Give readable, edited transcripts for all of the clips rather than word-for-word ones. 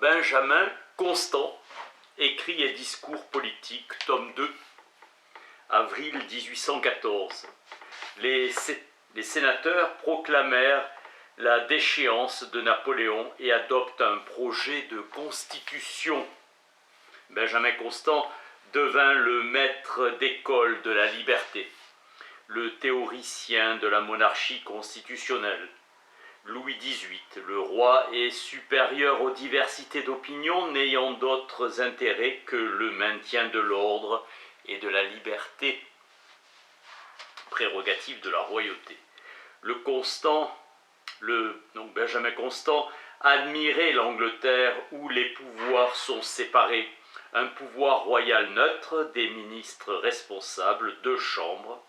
Benjamin Constant, Écrits et discours politiques, tome 2, avril 1814. Les sénateurs proclamèrent la déchéance de Napoléon et adoptent un projet de constitution. Benjamin Constant devint le maître d'école de la liberté, le théoricien de la monarchie constitutionnelle. Louis XVIII, le roi, est supérieur aux diversités d'opinions, n'ayant d'autres intérêts que le maintien de l'ordre et de la liberté, prérogative de la royauté. Benjamin Constant admirait l'Angleterre où les pouvoirs sont séparés, un pouvoir royal neutre, des ministres responsables, 2 chambres.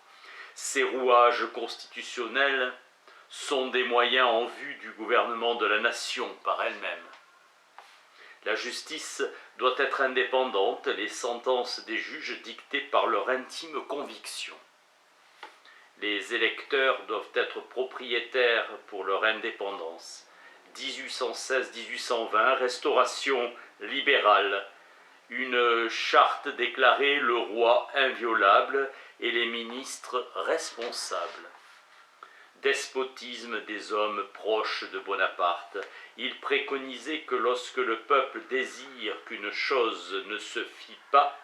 Ces rouages constitutionnels sont des moyens en vue du gouvernement de la nation par elle-même. La justice doit être indépendante, les sentences des juges dictées par leur intime conviction. Les électeurs doivent être propriétaires pour leur indépendance. 1816-1820, restauration libérale. Une charte déclarait le roi inviolable et les ministres responsables. Despotisme des hommes proches de Bonaparte. Il préconisait que lorsque le peuple désire qu'une chose ne se fit pas,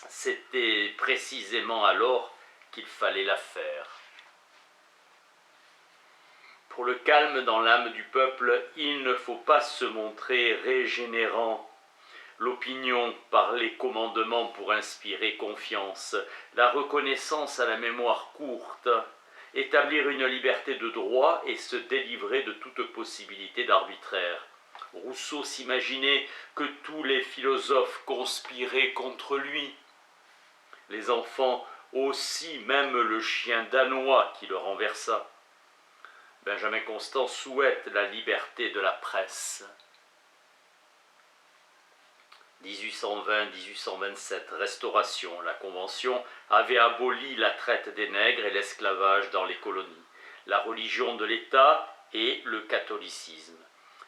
c'était précisément alors qu'il fallait la faire. Pour le calme dans l'âme du peuple, il ne faut pas se montrer régénérant l'opinion par les commandements pour inspirer confiance, la reconnaissance à la mémoire courte, établir une liberté de droit et se délivrer de toute possibilité d'arbitraire. Rousseau s'imaginait que tous les philosophes conspiraient contre lui. Les enfants aussi, même le chien danois qui le renversa. Benjamin Constant souhaite la liberté de la presse. 1820-1827, Restauration. La Convention avait aboli la traite des nègres et l'esclavage dans les colonies, la religion de l'État et le catholicisme.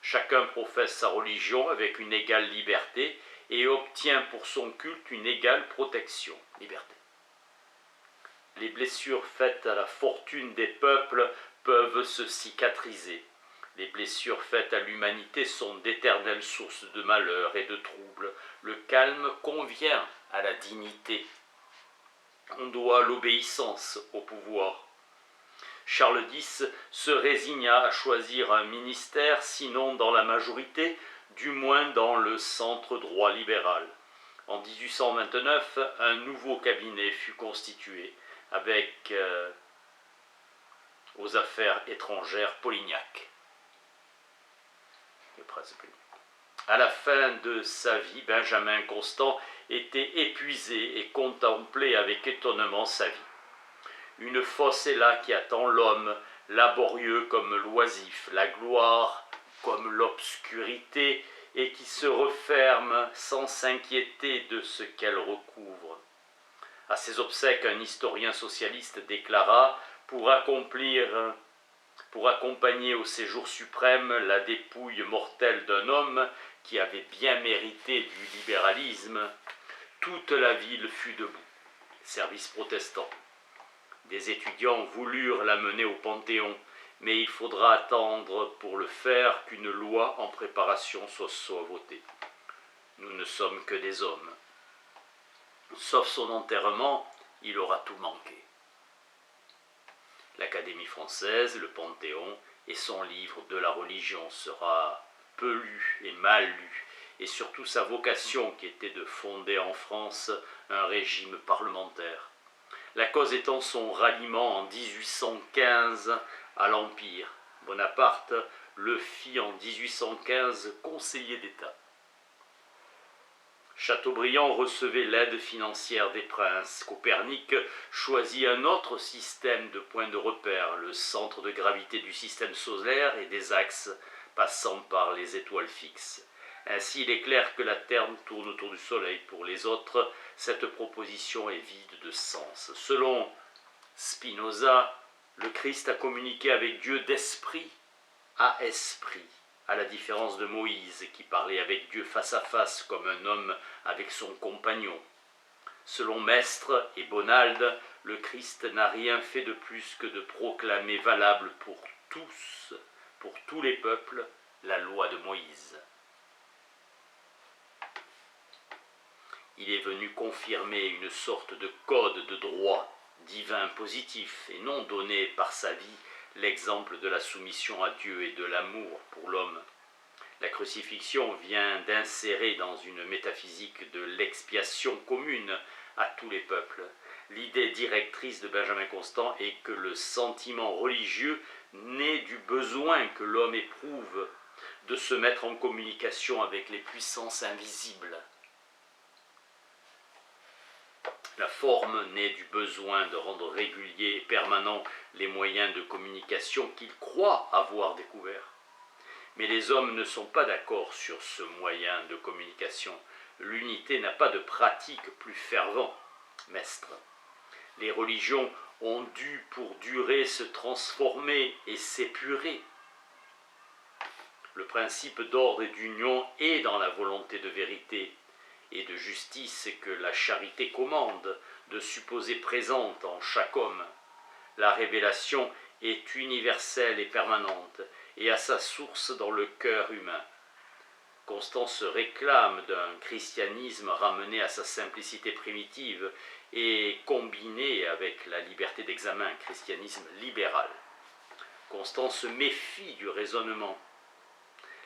Chacun professe sa religion avec une égale liberté et obtient pour son culte une égale protection. Liberté. Les blessures faites à la fortune des peuples peuvent se cicatriser. Les blessures faites à l'humanité sont d'éternelles sources de malheur et de troubles. Le calme convient à la dignité. On doit l'obéissance au pouvoir. Charles X se résigna à choisir un ministère, sinon dans la majorité, du moins dans le centre droit libéral. En 1829, un nouveau cabinet fut constitué avec aux affaires étrangères Polignac. À la fin de sa vie, Benjamin Constant était épuisé et contemplait avec étonnement sa vie. Une fosse est là qui attend l'homme, laborieux comme l'oisif, la gloire comme l'obscurité, et qui se referme sans s'inquiéter de ce qu'elle recouvre. À ses obsèques, un historien socialiste déclara « Pour accompagner au séjour suprême la dépouille mortelle d'un homme qui avait bien mérité du libéralisme, toute la ville fut debout. » Service protestant. Des étudiants voulurent l'amener au Panthéon, mais il faudra attendre pour le faire qu'une loi en préparation soit votée. Nous ne sommes que des hommes. Sauf son enterrement, il aura tout manqué. L'Académie française, le Panthéon et son livre de la religion sera peu lu et mal lu, et surtout sa vocation qui était de fonder en France un régime parlementaire. La cause étant son ralliement en 1815 à l'Empire. Bonaparte le fit en 1815 conseiller d'État. Chateaubriand recevait l'aide financière des princes. Copernic choisit un autre système de points de repère, le centre de gravité du système solaire et des axes passant par les étoiles fixes. Ainsi, il est clair que la Terre tourne autour du Soleil. Pour les autres, cette proposition est vide de sens. Selon Spinoza, le Christ a communiqué avec Dieu d'esprit à esprit, à la différence de Moïse qui parlait avec Dieu face à face comme un homme avec son compagnon. Selon Mestre et Bonald, le Christ n'a rien fait de plus que de proclamer valable pour tous les peuples, la loi de Moïse. Il est venu confirmer une sorte de code de droit divin positif et non donner par sa vie l'exemple de la soumission à Dieu et de l'amour pour l'homme. La crucifixion vient d'insérer dans une métaphysique de l'expiation commune à tous les peuples. L'idée directrice de Benjamin Constant est que le sentiment religieux naît du besoin que l'homme éprouve de se mettre en communication avec les puissances invisibles. La forme naît du besoin de rendre réguliers et permanents les moyens de communication qu'il croit avoir découverts. Mais les hommes ne sont pas d'accord sur ce moyen de communication. L'unité n'a pas de pratique plus fervent. Mestre. Les religions ont dû pour durer se transformer et s'épurer. Le principe d'ordre et d'union est dans la volonté de vérité et de justice que la charité commande de supposer présente en chaque homme. La révélation est universelle et permanente et a sa source dans le cœur humain. Constant se réclame d'un christianisme ramené à sa simplicité primitive et combiné avec la liberté d'examen, christianisme libéral. Constant se méfie du raisonnement.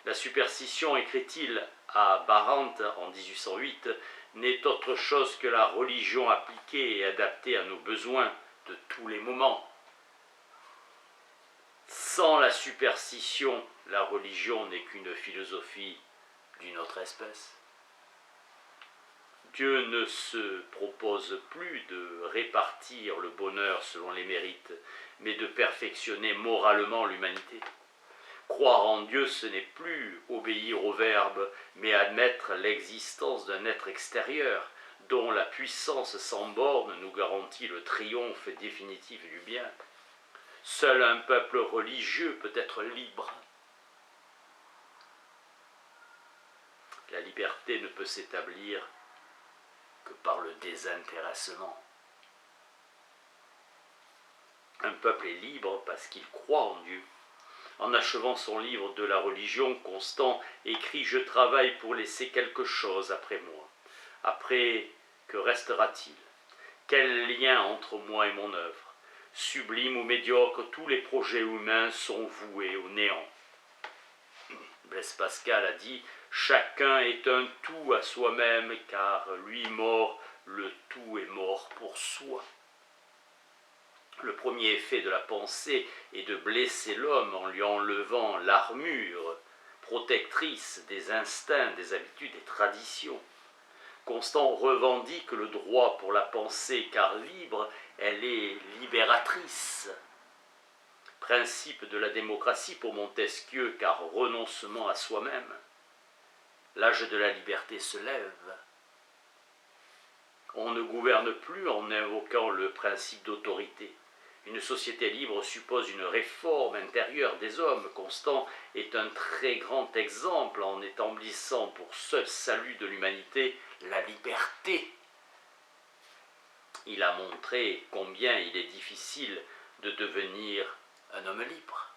La superstition, écrit-il à Barante en 1808, n'est autre chose que la religion appliquée et adaptée à nos besoins de tous les moments. Sans la superstition, la religion n'est qu'une philosophie d'une autre espèce. Dieu ne se propose plus de répartir le bonheur selon les mérites, mais de perfectionner moralement l'humanité. Croire en Dieu, ce n'est plus obéir au Verbe, mais admettre l'existence d'un être extérieur, dont la puissance sans borne nous garantit le triomphe définitif du bien. Seul un peuple religieux peut être libre. La liberté ne peut s'établir que par le désintéressement. Un peuple est libre parce qu'il croit en Dieu. En achevant son livre de la religion, Constant écrit « Je travaille pour laisser quelque chose après moi. Après, que restera-t-il? Quel lien entre moi et mon œuvre? Sublime ou médiocre, tous les projets humains sont voués au néant. » Blaise Pascal a dit « Chacun est un tout à soi-même, car lui mort, le tout est mort pour soi. » Le premier effet de la pensée est de blesser l'homme en lui enlevant l'armure protectrice des instincts, des habitudes, des traditions. Constant revendique le droit pour la pensée, car libre, elle est libératrice. Principe de la démocratie pour Montesquieu, car renoncement à soi-même. L'âge de la liberté se lève. On ne gouverne plus en invoquant le principe d'autorité. Une société libre suppose une réforme intérieure des hommes. Constant est un très grand exemple en établissant pour seul salut de l'humanité la liberté. Il a montré combien il est difficile de devenir un homme libre.